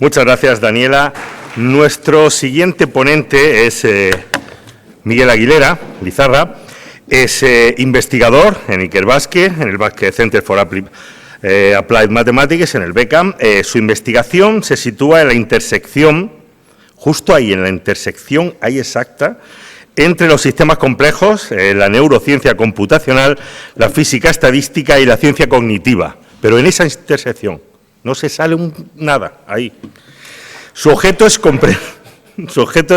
Muchas gracias, Daniela. Nuestro siguiente ponente es Miguel Aguilera Lizarra. Es investigador en Ikerbasque, en el Basque Center for Applied Mathematics, en el BECAM. Su investigación se sitúa en la intersección, justo ahí, en la intersección ahí exacta, entre los sistemas complejos, la neurociencia computacional, la física estadística y la ciencia cognitiva. Pero en esa intersección no se sale nada ahí. Su objeto es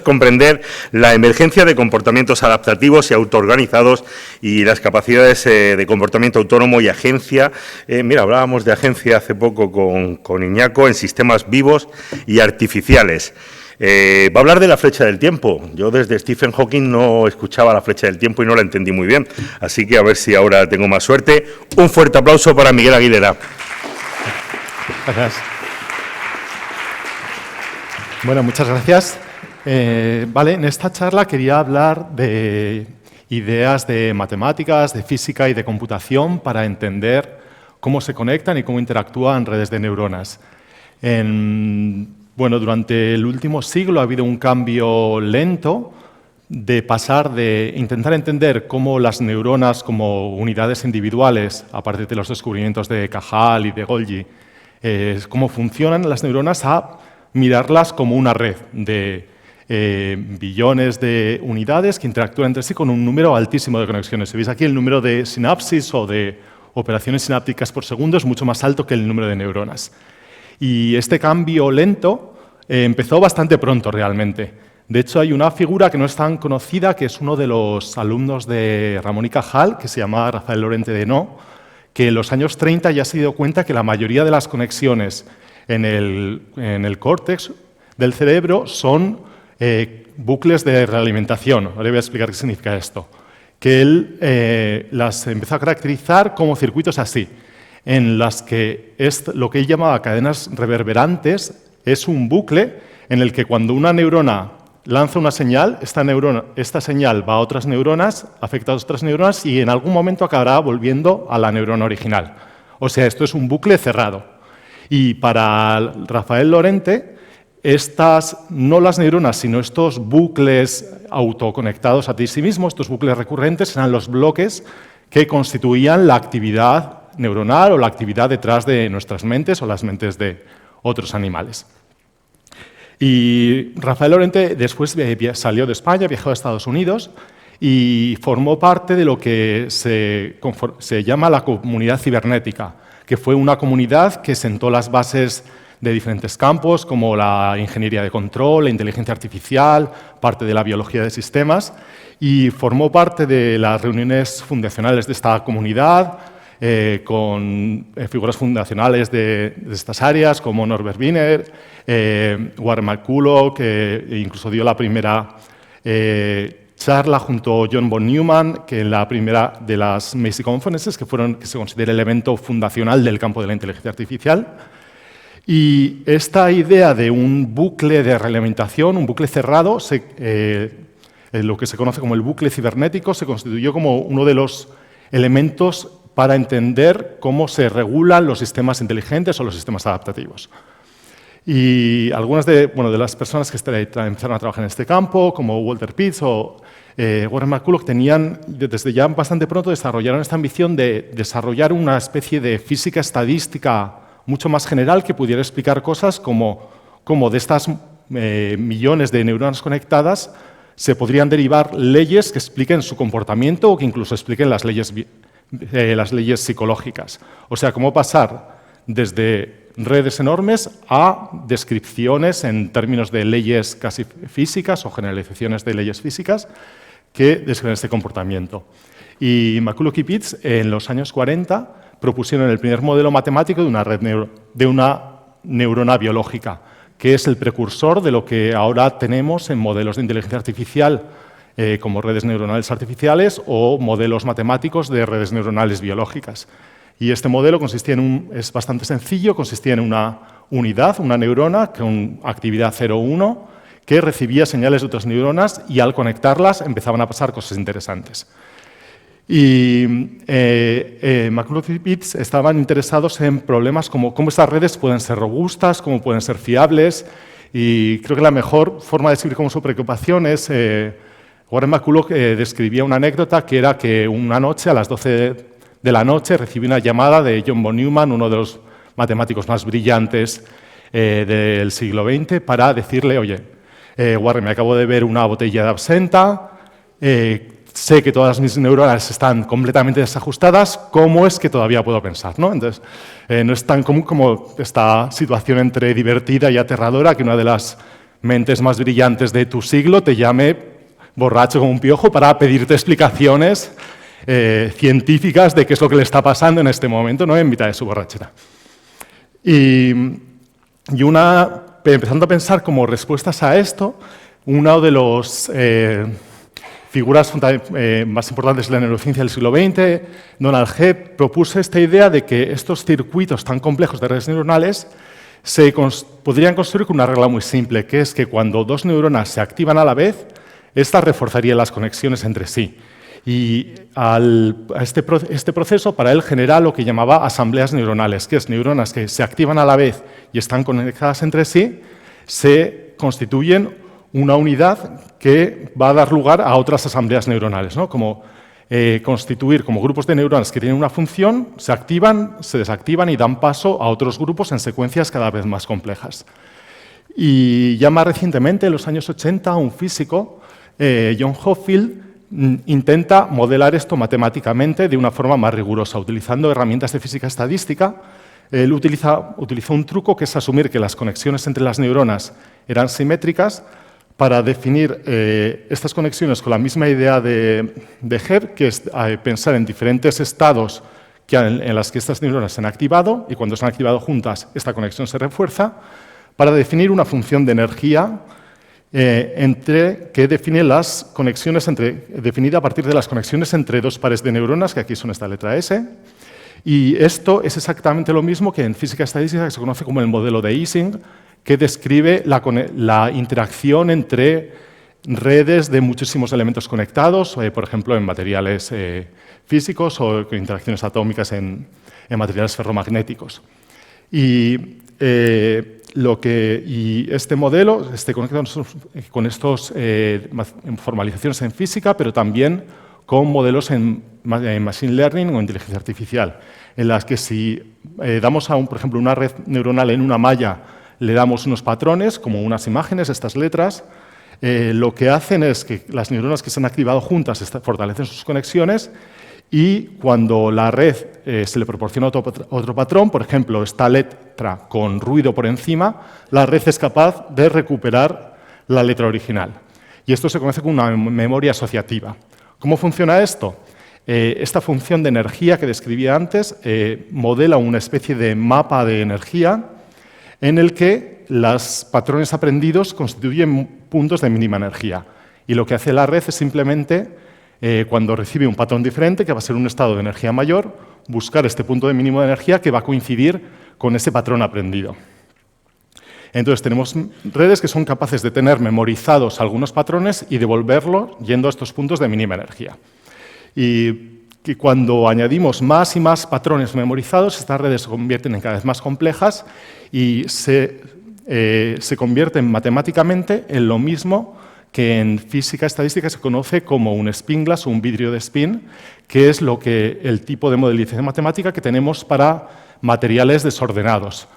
comprender la emergencia de comportamientos adaptativos y autoorganizados y las capacidades de comportamiento autónomo y agencia. Mira, hablábamos de agencia hace poco con Iñaco en sistemas vivos y artificiales. Va a hablar de la flecha del tiempo. Yo desde Stephen Hawking no escuchaba la flecha del tiempo y no la entendí muy bien. Así que a ver si ahora tengo más suerte. Un fuerte aplauso para Miguel Aguilera. Gracias. Bueno, muchas gracias. Vale, en esta charla quería hablar de ideas de matemáticas, de física y de computación para entender cómo se conectan y cómo interactúan redes de neuronas. Bueno, durante el último siglo ha habido un cambio lento de pasar de intentar entender cómo las neuronas como unidades individuales, a partir de los descubrimientos de Cajal y de Golgi, cómo funcionan las neuronas, a mirarlas como una red de billones de unidades que interactúan entre sí con un número altísimo de conexiones. Si veis aquí, el número de sinapsis o de operaciones sinápticas por segundo es mucho más alto que el número de neuronas. Y este cambio lento empezó bastante pronto realmente. De hecho, hay una figura que no es tan conocida, que es uno de los alumnos de Ramón y Cajal, que se llama Rafael Lorente de No, que en los años 30 ya se dio cuenta que la mayoría de las conexiones en el córtex del cerebro son bucles de realimentación. Ahora voy a explicar qué significa esto. Que él las empezó a caracterizar como circuitos así, en las que lo que él llamaba cadenas reverberantes es un bucle en el que cuando una neurona lanza una señal, esta señal va a otras neuronas, afecta a otras neuronas y en algún momento acabará volviendo a la neurona original. O sea, esto es un bucle cerrado. Y para Rafael Lorente, no las neuronas, sino estos bucles autoconectados a sí mismos, estos bucles recurrentes, eran los bloques que constituían la actividad neuronal o la actividad detrás de nuestras mentes o las mentes de otros animales. Y Rafael Lorente después salió de España, viajó a Estados Unidos y formó parte de lo que se llama la comunidad cibernética, que fue una comunidad que sentó las bases de diferentes campos, como la ingeniería de control, la inteligencia artificial, parte de la biología de sistemas, y formó parte de las reuniones fundacionales de esta comunidad, con figuras fundacionales de estas áreas, como Norbert Wiener, Warren McCulloch, que incluso dio la primera charla junto a John von Neumann, que en la primera de las Macy Conferences, que se considera el evento fundacional del campo de la inteligencia artificial. Y esta idea de un bucle de realimentación, un bucle cerrado, lo que se conoce como el bucle cibernético, se constituyó como uno de los elementos para entender cómo se regulan los sistemas inteligentes o los sistemas adaptativos. Y algunas de las personas que empezaron a trabajar en este campo, como Walter Pitts o Warren McCulloch, desde ya bastante pronto desarrollaron esta ambición de desarrollar una especie de física estadística mucho más general que pudiera explicar cosas como de estas millones de neuronas conectadas se podrían derivar leyes que expliquen su comportamiento o que incluso expliquen las leyes psicológicas. O sea, cómo pasar desde redes enormes a descripciones en términos de leyes casi físicas o generalizaciones de leyes físicas que describen este comportamiento. Y McCulloch y Pitts, en los años 40, propusieron el primer modelo matemático de una neurona biológica, que es el precursor de lo que ahora tenemos en modelos de inteligencia artificial, como redes neuronales artificiales o modelos matemáticos de redes neuronales biológicas. Y este modelo es bastante sencillo, consistía en una unidad, una neurona con actividad 0,1, que recibía señales de otras neuronas y al conectarlas empezaban a pasar cosas interesantes. Y McCulloch y Pitts estaban interesados en problemas como cómo estas redes pueden ser robustas, cómo pueden ser fiables, y creo que la mejor forma de describir cómo su preocupación es, Warren McCulloch describía una anécdota que era que una noche, a las 12 de la noche, recibió una llamada de John von Neumann, uno de los matemáticos más brillantes del siglo XX, para decirle, oye, Warren, me acabo de ver una botella de absenta, sé que todas mis neuronas están completamente desajustadas, ¿cómo es que todavía puedo pensar? ¿No? Entonces, no es tan común como esta situación entre divertida y aterradora que una de las mentes más brillantes de tu siglo te llame borracho como un piojo para pedirte explicaciones científicas de qué es lo que le está pasando en este momento, ¿no? En mitad de su borrachera. Y empezando a pensar como respuestas a esto, uno de los figuras más importantes de la neurociencia del siglo XX, Donald Hebb, propuso esta idea de que estos circuitos tan complejos de redes neuronales se podrían construir con una regla muy simple, que es que cuando dos neuronas se activan a la vez, estas reforzarían las conexiones entre sí. Y este proceso para él genera lo que llamaba asambleas neuronales, que es neuronas que se activan a la vez y están conectadas entre sí, se constituyen una unidad que va a dar lugar a otras asambleas neuronales, ¿no? Como constituir como grupos de neuronas que tienen una función, se activan, se desactivan y dan paso a otros grupos en secuencias cada vez más complejas. Y ya más recientemente, en los años 80, un físico, John Hopfield, intenta modelar esto matemáticamente de una forma más rigurosa, utilizando herramientas de física estadística. Él utilizó un truco que es asumir que las conexiones entre las neuronas eran simétricas para definir estas conexiones con la misma idea de Hebb, que es pensar en diferentes estados en las que estas neuronas se han activado, y cuando se han activado juntas, esta conexión se refuerza, para definir una función de energía que define las conexiones definida a partir de las conexiones entre dos pares de neuronas, que aquí son esta letra S. Y esto es exactamente lo mismo que en física estadística que se conoce como el modelo de Ising, que describe la interacción entre redes de muchísimos elementos conectados, por ejemplo, en materiales físicos o interacciones atómicas en materiales ferromagnéticos. Y este modelo esté conectado con estas formalizaciones en física, pero también con modelos en Machine Learning o inteligencia artificial, en las que si damos por ejemplo, una red neuronal en una malla, le damos unos patrones, como unas imágenes, estas letras, lo que hacen es que las neuronas que se han activado juntas fortalecen sus conexiones, y cuando la red se le proporciona otro patrón, por ejemplo, esta letra con ruido por encima, la red es capaz de recuperar la letra original. Y esto se conoce como una memoria asociativa. ¿Cómo funciona esto? Esta función de energía que describí antes modela una especie de mapa de energía en el que los patrones aprendidos constituyen puntos de mínima energía. Y lo que hace la red es simplemente, cuando recibe un patrón diferente, que va a ser un estado de energía mayor, buscar este punto de mínimo de energía que va a coincidir con ese patrón aprendido. Entonces, tenemos redes que son capaces de tener memorizados algunos patrones y devolverlo yendo a estos puntos de mínima energía. Y que cuando añadimos más y más patrones memorizados, estas redes se convierten en cada vez más complejas y se convierten matemáticamente en lo mismo que en física estadística se conoce como un spin glass o un vidrio de spin, que es el tipo de modelización matemática que tenemos para materiales desordenados.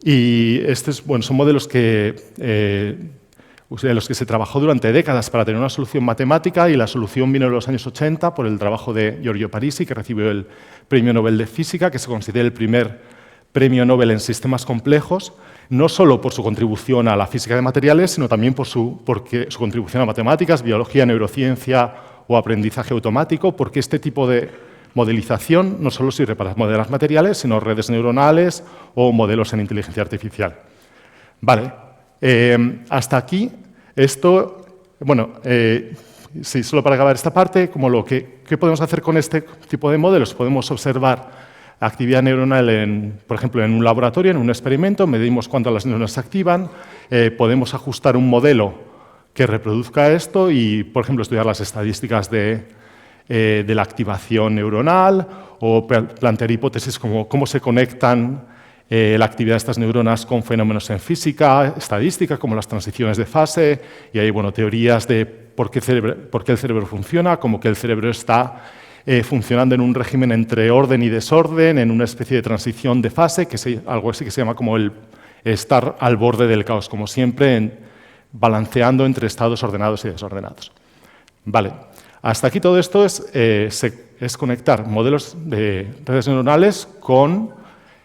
Y son modelos en los que se trabajó durante décadas para tener una solución matemática, y la solución vino en los años 80 por el trabajo de Giorgio Parisi, que recibió el Premio Nobel de Física, que se considera el primer premio Nobel en sistemas complejos, no solo por su contribución a la física de materiales, sino también por su contribución a matemáticas, biología, neurociencia o aprendizaje automático, porque este tipo de modelización no solo sirve para modelar materiales, sino redes neuronales o modelos en inteligencia artificial. Vale. Hasta aquí, esto, solo para acabar esta parte, ¿qué podemos hacer con este tipo de modelos? Podemos observar actividad neuronal, por ejemplo, en un laboratorio, en un experimento, medimos cuánto las neuronas se activan, podemos ajustar un modelo que reproduzca esto y, por ejemplo, estudiar las estadísticas de de la activación neuronal o plantear hipótesis como cómo se conectan la actividad de estas neuronas con fenómenos en física, estadística, como las transiciones de fase, y hay teorías de por qué el cerebro funciona, como que el cerebro está funcionando en un régimen entre orden y desorden, en una especie de transición de fase, algo así que se llama como el estar al borde del caos, como siempre balanceando entre estados ordenados y desordenados. Vale, hasta aquí todo esto es conectar modelos de redes neuronales con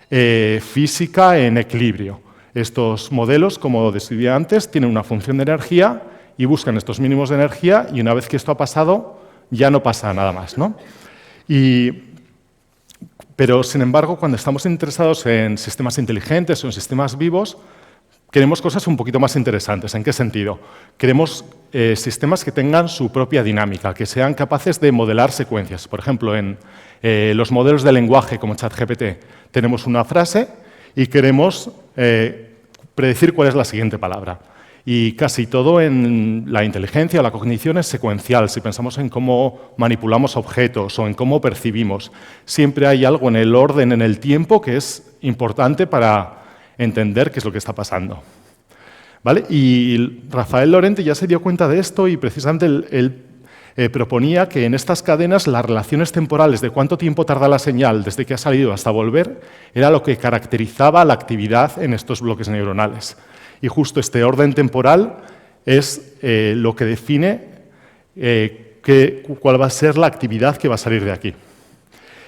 física en equilibrio. Estos modelos, como describí antes, tienen una función de energía y buscan estos mínimos de energía, y una vez que esto ha pasado, ya no pasa nada más, ¿no? Pero, sin embargo, cuando estamos interesados en sistemas inteligentes o en sistemas vivos, queremos cosas un poquito más interesantes. ¿En qué sentido? Queremos sistemas que tengan su propia dinámica, que sean capaces de modelar secuencias. Por ejemplo, en los modelos de lenguaje como ChatGPT tenemos una frase y queremos predecir cuál es la siguiente palabra. Y casi todo en la inteligencia o la cognición es secuencial. Si pensamos en cómo manipulamos objetos o en cómo percibimos, siempre hay algo en el orden, en el tiempo, que es importante para entender qué es lo que está pasando. ¿Vale? Y Rafael Lorente ya se dio cuenta de esto y precisamente él proponía que en estas cadenas las relaciones temporales de cuánto tiempo tarda la señal desde que ha salido hasta volver era lo que caracterizaba la actividad en estos bloques neuronales. Y justo este orden temporal es lo que define cuál va a ser la actividad que va a salir de aquí.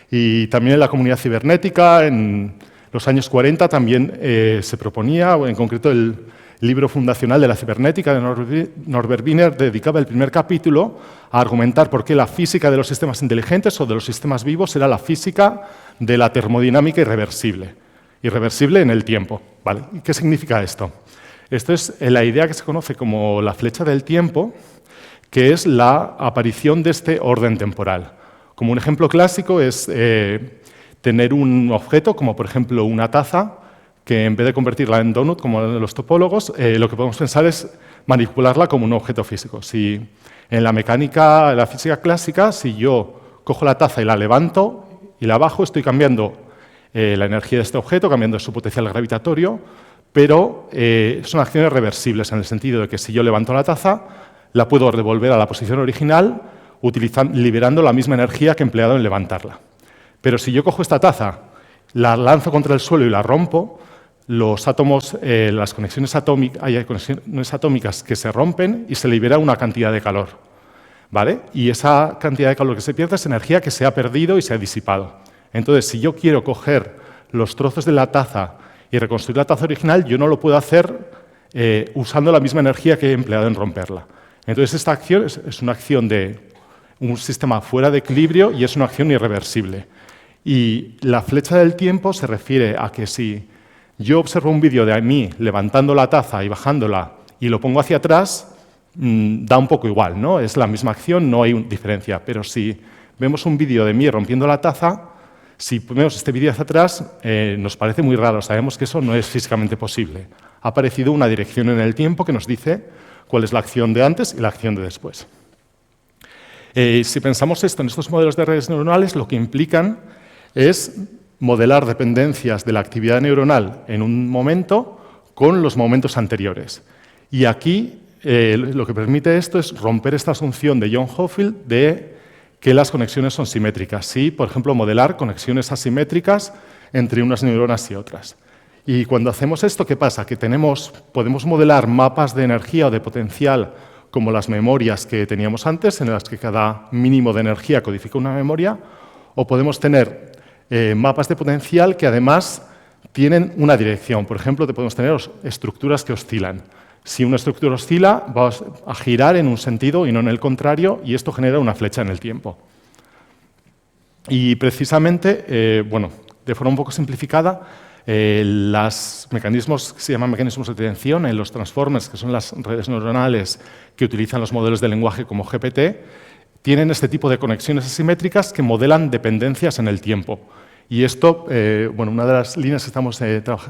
Y también en la comunidad cibernética, en los años 40, también se proponía, en concreto el libro fundacional de la cibernética de Norbert Wiener dedicaba el primer capítulo a argumentar por qué la física de los sistemas inteligentes o de los sistemas vivos era la física de la termodinámica irreversible. Irreversible en el tiempo. ¿Vale? ¿Y qué significa esto? Esto es la idea que se conoce como la flecha del tiempo, que es la aparición de este orden temporal. Como un ejemplo clásico es tener un objeto, como por ejemplo una taza, que en vez de convertirla en donut, como los topólogos, lo que podemos pensar es manipularla como un objeto físico. Si en la mecánica, en la física clásica, si yo cojo la taza y la levanto y la bajo, estoy cambiando la energía de este objeto, cambiando su potencial gravitatorio, pero son acciones reversibles en el sentido de que si yo levanto la taza, la puedo devolver a la posición original liberando la misma energía que he empleado en levantarla. Pero si yo cojo esta taza, la lanzo contra el suelo y la rompo, los átomos, las conexiones atómicas que se rompen y se libera una cantidad de calor. ¿Vale? Y esa cantidad de calor que se pierde es energía que se ha perdido y se ha disipado. Entonces, si yo quiero coger los trozos de la taza y reconstruir la taza original, yo no lo puedo hacer usando la misma energía que he empleado en romperla. Entonces, esta acción es una acción de un sistema fuera de equilibrio y es una acción irreversible. Y la flecha del tiempo se refiere a que si yo observo un vídeo de mí levantando la taza y bajándola y lo pongo hacia atrás, da un poco igual, ¿no? Es la misma acción, no hay diferencia. Pero si vemos un vídeo de mí rompiendo la taza, si ponemos este vídeo hacia atrás, nos parece muy raro. Sabemos que eso no es físicamente posible. Ha aparecido una dirección en el tiempo que nos dice cuál es la acción de antes y la acción de después. Si pensamos esto en estos modelos de redes neuronales, lo que implican es modelar dependencias de la actividad neuronal en un momento con los momentos anteriores. Y aquí lo que permite esto es romper esta asunción de John Hofield de que las conexiones son simétricas. Sí, por ejemplo, modelar conexiones asimétricas entre unas neuronas y otras. Y cuando hacemos esto, ¿qué pasa? Que podemos modelar mapas de energía o de potencial como las memorias que teníamos antes, en las que cada mínimo de energía codifica una memoria, o podemos tener mapas de potencial que además tienen una dirección. Por ejemplo, podemos tener estructuras que oscilan. Si una estructura oscila, va a girar en un sentido y no en el contrario, y esto genera una flecha en el tiempo. Y precisamente, de forma un poco simplificada, los mecanismos que se llaman mecanismos de atención en los transformers, que son las redes neuronales que utilizan los modelos de lenguaje como GPT, tienen este tipo de conexiones asimétricas que modelan dependencias en el tiempo. Y esto, una de las líneas que estamos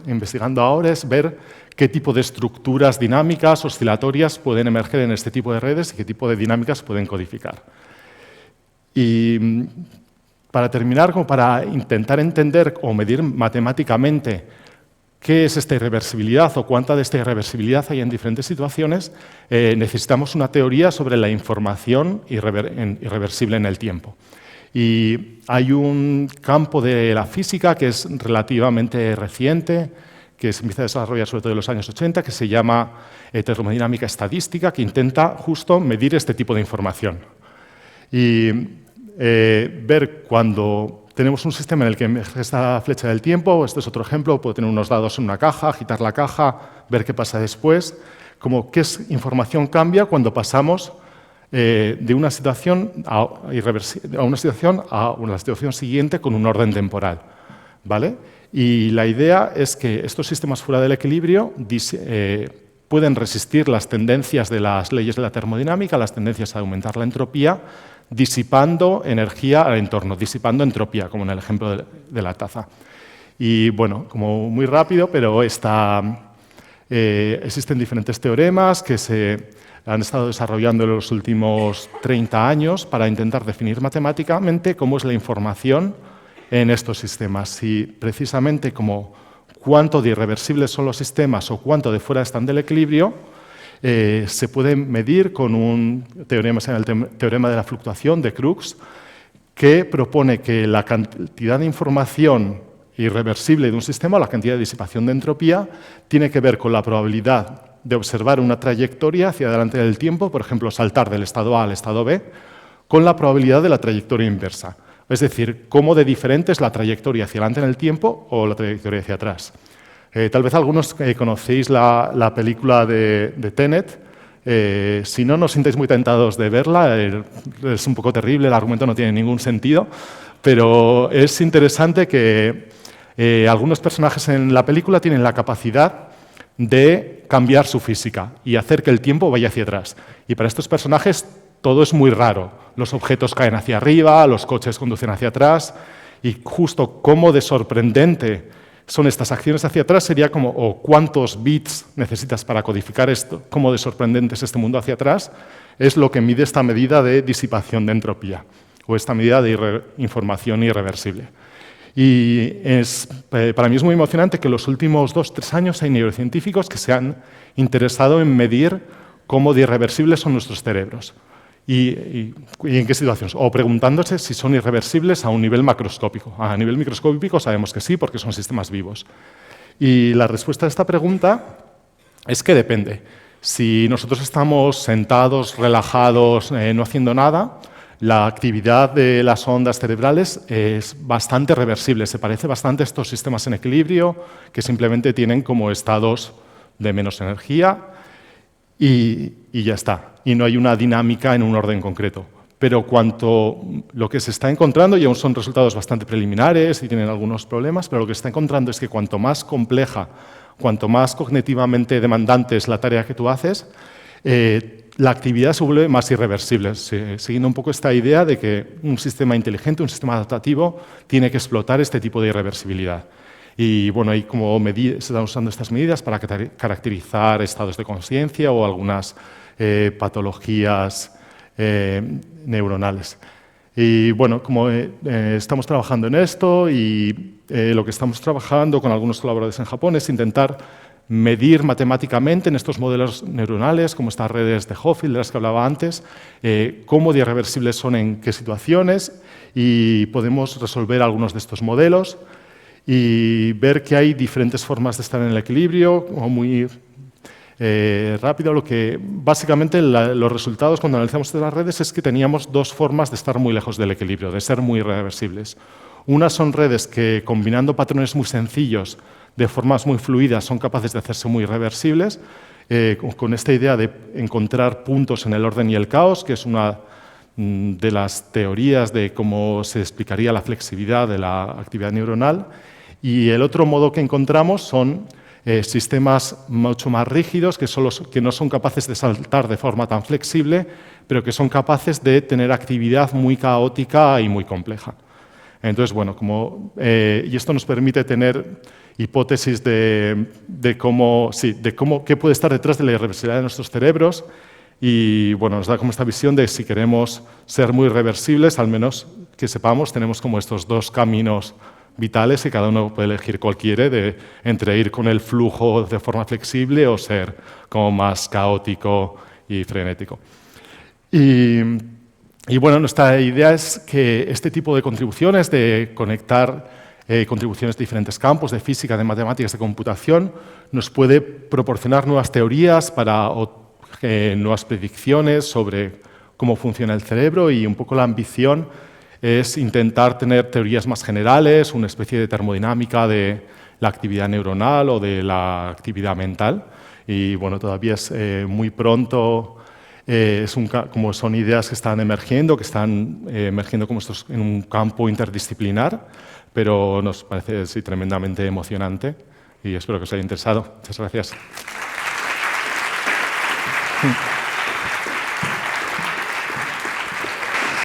investigando ahora es ver qué tipo de estructuras dinámicas, oscilatorias pueden emerger en este tipo de redes y qué tipo de dinámicas pueden codificar. Y para terminar, como para intentar entender o medir matemáticamente qué es esta irreversibilidad o cuánta de esta irreversibilidad hay en diferentes situaciones, necesitamos una teoría sobre la información irreversible en el tiempo. Y hay un campo de la física que es relativamente reciente, que se empieza a desarrollar sobre todo en los años 80, que se llama termodinámica estadística, que intenta justo medir este tipo de información. Y ver cuando tenemos un sistema en el que emerge esta flecha del tiempo, este es otro ejemplo, puedo tener unos dados en una caja, agitar la caja, ver qué pasa después, como qué información cambia cuando pasamos de una situación a una situación siguiente con un orden temporal, ¿vale? Y la idea es que estos sistemas fuera del equilibrio pueden resistir las tendencias de las leyes de la termodinámica, las tendencias a aumentar la entropía, disipando energía al entorno, disipando entropía, como en el ejemplo de la taza. Y bueno, como muy rápido, pero existen diferentes teoremas que se han estado desarrollando en los últimos 30 años para intentar definir matemáticamente cómo es la información en estos sistemas. Si precisamente como cuánto de irreversibles son los sistemas o cuánto de fuera están del equilibrio, se puede medir con un teorema, el teorema de la fluctuación de Crookes, que propone que la cantidad de información irreversible de un sistema, o la cantidad de disipación de entropía, tiene que ver con la probabilidad de observar una trayectoria hacia adelante del tiempo, por ejemplo, saltar del estado A al estado B, con la probabilidad de la trayectoria inversa. Es decir, cómo de diferente es la trayectoria hacia adelante en el tiempo o la trayectoria hacia atrás. Tal vez algunos conocéis la película de Tenet. Si no, no os sintáis muy tentados de verla. Es un poco terrible, el argumento no tiene ningún sentido, pero es interesante que algunos personajes en la película tienen la capacidad de cambiar su física y hacer que el tiempo vaya hacia atrás. Y para estos personajes todo es muy raro. Los objetos caen hacia arriba, los coches conducen hacia atrás, y justo cómo de sorprendente son estas acciones hacia atrás sería como, o cuántos bits necesitas para codificar esto, cómo de sorprendente es este mundo hacia atrás, es lo que mide esta medida de disipación de entropía, o esta medida de información irreversible. Y para mí es muy emocionante que en los últimos 2 o 3 años hay neurocientíficos que se han interesado en medir cómo de irreversibles son nuestros cerebros. ¿Y en qué situaciones? O preguntándose si son irreversibles a un nivel macroscópico. A nivel microscópico sabemos que sí, porque son sistemas vivos. Y la respuesta a esta pregunta es que depende. Si nosotros estamos sentados, relajados, no haciendo nada, la actividad de las ondas cerebrales es bastante reversible. Se parece bastante a estos sistemas en equilibrio, que simplemente tienen como estados de menos energía, y ya está. Y no hay una dinámica en un orden concreto. Pero lo que se está encontrando, y aún son resultados bastante preliminares y tienen algunos problemas, pero lo que se está encontrando es que cuanto más compleja, cuanto más cognitivamente demandante es la tarea que tú haces, la actividad se vuelve más irreversible, siguiendo un poco esta idea de que un sistema inteligente, un sistema adaptativo, tiene que explotar este tipo de irreversibilidad. Y bueno, ahí como se están usando estas medidas para caracterizar estados de conciencia o algunas patologías neuronales. Y bueno, como estamos trabajando en esto y lo que estamos trabajando con algunos colaboradores en Japón es intentar medir matemáticamente en estos modelos neuronales, como estas redes de Hopfield de las que hablaba antes, cómo de irreversibles son en qué situaciones, y podemos resolver algunos de estos modelos y ver que hay diferentes formas de estar en el equilibrio, como muy rápido. Básicamente los resultados cuando analizamos las redes es que teníamos 2 formas de estar muy lejos del equilibrio, de ser muy irreversibles. Una son redes que, combinando patrones muy sencillos de formas muy fluidas, son capaces de hacerse muy reversibles, con esta idea de encontrar puntos en el orden y el caos, que es una de las teorías de cómo se explicaría la flexibilidad de la actividad neuronal. Y el otro modo que encontramos son sistemas mucho más rígidos, que no son capaces de saltar de forma tan flexible, pero que son capaces de tener actividad muy caótica y muy compleja. Entonces, bueno, y esto nos permite tener hipótesis de qué puede estar detrás de la irreversibilidad de nuestros cerebros, Y bueno, nos da como esta visión de si queremos ser muy reversibles, al menos que sepamos, tenemos como estos dos caminos vitales y cada uno puede elegir cuál quiere, entre ir con el flujo de forma flexible o ser como más caótico y frenético. Y bueno, nuestra idea es que este tipo de contribuciones, de conectar contribuciones de diferentes campos, de física, de matemáticas, de computación, nos puede proporcionar nuevas teorías para nuevas predicciones sobre cómo funciona el cerebro, y un poco la ambición es intentar tener teorías más generales, una especie de termodinámica de la actividad neuronal o de la actividad mental. Y bueno, todavía es muy pronto, como son ideas que están emergiendo como en un campo interdisciplinar, pero nos parece sí, tremendamente emocionante y espero que os haya interesado. Muchas gracias.